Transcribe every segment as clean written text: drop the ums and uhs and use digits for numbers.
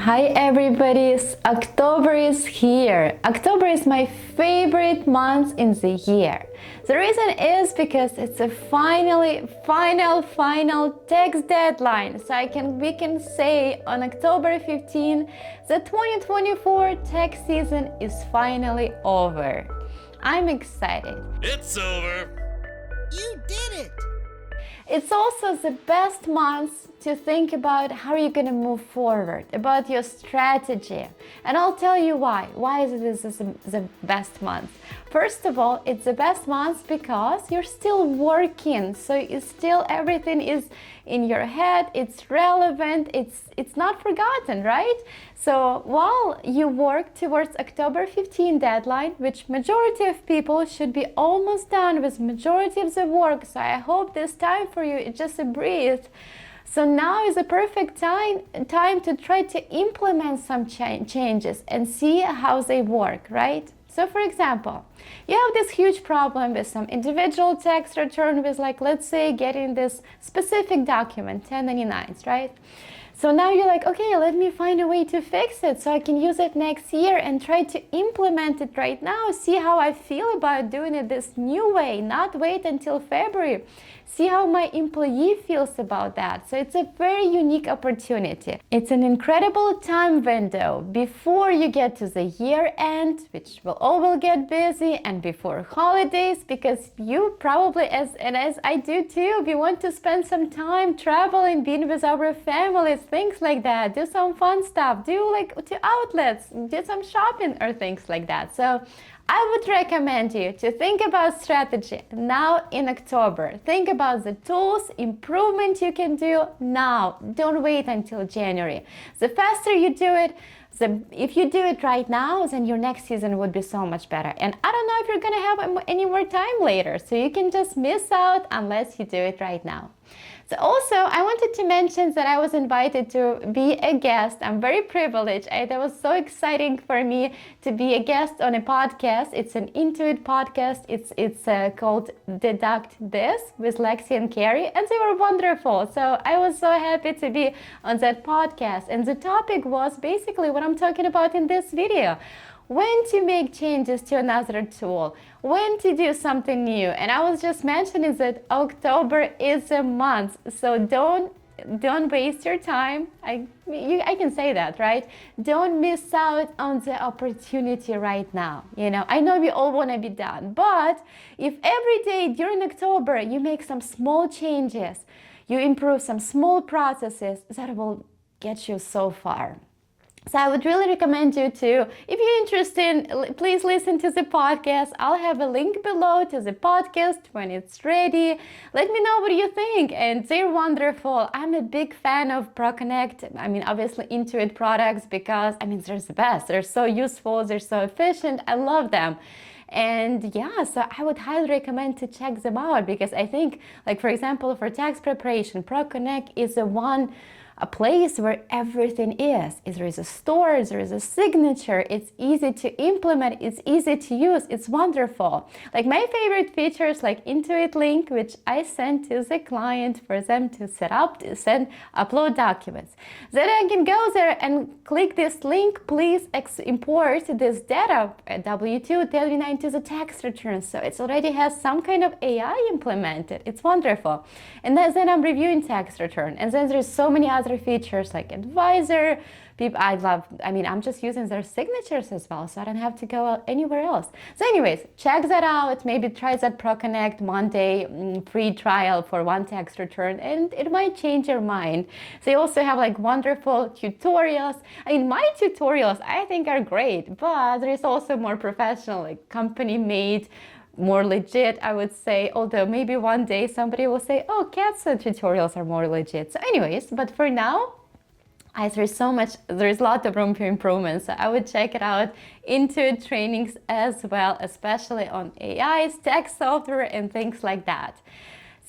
Hi everybody, October is here. October is my favorite month in the year. The reason is because it's a final tax deadline. So we can say on October 15, the 2024 tax season is finally over. I'm excited. It's over. You did it! It's also the best month to think about how you're going to move forward, about your strategy. And I'll tell you why. Why is this the best month? First of all, it's the best month because you're still working. So everything is in your head, it's relevant, it's not forgotten, right? So while you work towards October 15 deadline, which majority of people should be almost done with majority of the work. So I hope this time for you is just a breathe. So now is a perfect time to try to implement some changes and see how they work, right? So for example, you have this huge problem with some individual tax return with, like, let's say getting this specific document, 1099s, right? So now you're like, okay, let me find a way to fix it so I can use it next year and try to implement it right now. See how I feel about doing it this new way, not wait until February. See how my employee feels about that. So it's a very unique opportunity. It's an incredible time window before you get to the year end, which will get busy, and before holidays, because you probably, as I do too, we want to spend some time traveling, being with our families, things like that, do some fun stuff, do like to outlets, do some shopping or things like that. So I would recommend you to think about strategy now in October. Think about the tools, improvement you can do now. Don't wait until January. The faster you do it, if you do it right now, then your next season would be so much better. And I don't know if you're gonna have any more time later, so you can just miss out unless you do it right now. So also, I wanted to mention that I was invited to be a guest. I'm very privileged. That was so exciting for me to be a guest on a podcast. It's an Intuit podcast. It's called Deduct This with Lexi and Carrie, and they were wonderful. So I was so happy to be on that podcast. And the topic was basically what I'm talking about in this video. When to make changes to another tool, when to do something new. And I was just mentioning that October is a month, so don't waste your time. I can say that, right? Don't miss out on the opportunity right now. You know, I know we all want to be done, but if every day during October you make some small changes, you improve some small processes, that will get you so far. So I would really recommend you to, if you're interested, please listen to the podcast. I'll have a link below to the podcast when it's ready. Let me know what you think. And they're wonderful. I'm a big fan of ProConnect. I mean, obviously Intuit products, because they're the best. They're so useful. They're so efficient. I love them. And yeah, so I would highly recommend to check them out, because I think, like, for example, for tax preparation, ProConnect is a place where everything is. There is a store, there is a signature, it's easy to implement, it's easy to use, it's wonderful. Like my favorite features, like Intuit link, which I send to the client for them to set up, upload documents. Then I can go there and click this link, please import this data, W2, 1099 to the tax return. So it already has some kind of AI implemented. It's wonderful. And then I'm reviewing tax return. And then there's so many other features like advisor. I'm just using their signatures as well, so I don't have to go anywhere else. So anyways, check that out. Maybe try that ProConnect Monday free trial for one tax return, and it might change your mind. They also have like wonderful tutorials. My tutorials I think are great, but there is also more professional, like company made, more legit, I would say, although maybe one day somebody will say, oh, CAT's tutorials are more legit. So anyways, but for now, there's a lot of room for improvement. So I would check it out into trainings as well, especially on AIs, tech software, and things like that.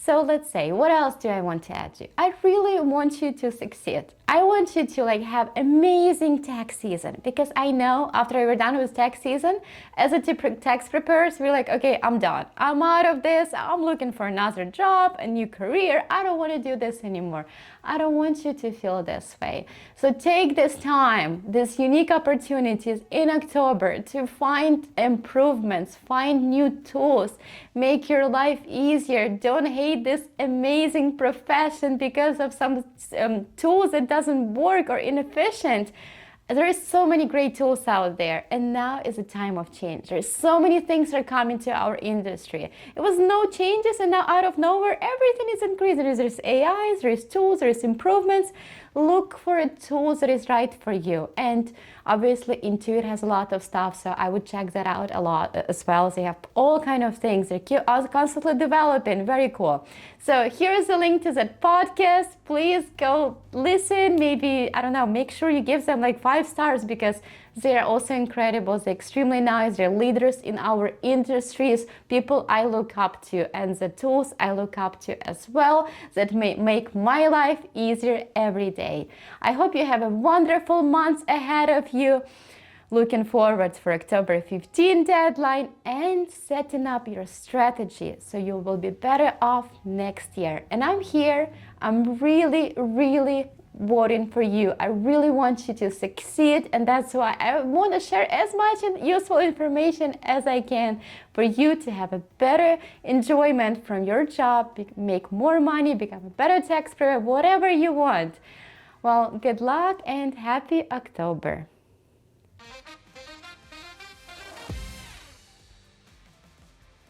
So let's say, what else do I want to add to you? I really want you to succeed. I want you to have amazing tax season, because I know after we're done with tax season, as a tax preparers, we're like, okay, I'm done. I'm out of this. I'm looking for another job, a new career. I don't want to do this anymore. I don't want you to feel this way. So take this time, these unique opportunities in October to find improvements, find new tools, make your life easier. Don't hate this amazing profession because of some tools that doesn't work or inefficient. There is so many great tools out there, and now is a time of change. There's so many things that are coming to our industry. It was no changes, and now out of nowhere, everything is increasing. There's AIs, there's tools, there's improvements. Look for a tool that is right for you. And obviously, Intuit has a lot of stuff, so I would check that out a lot as well. They have all kind of things. They're constantly developing. Very cool. So here's the link to that podcast. Please go listen. Maybe, I don't know, make sure you give them 5 stars, because they are also incredible. They're extremely nice. They're leaders in our industries, people I look up to, and the tools I look up to as well, that may make my life easier every day. I hope you have a wonderful month ahead of you. Looking forward for October 15 deadline and setting up your strategy so you will be better off next year. And I'm here. I'm really, really voting for you. I really want you to succeed, and that's why I want to share as much useful information as I can for you to have a better enjoyment from your job, make more money, become a better tax preparer, whatever you want. Well, good luck and happy October.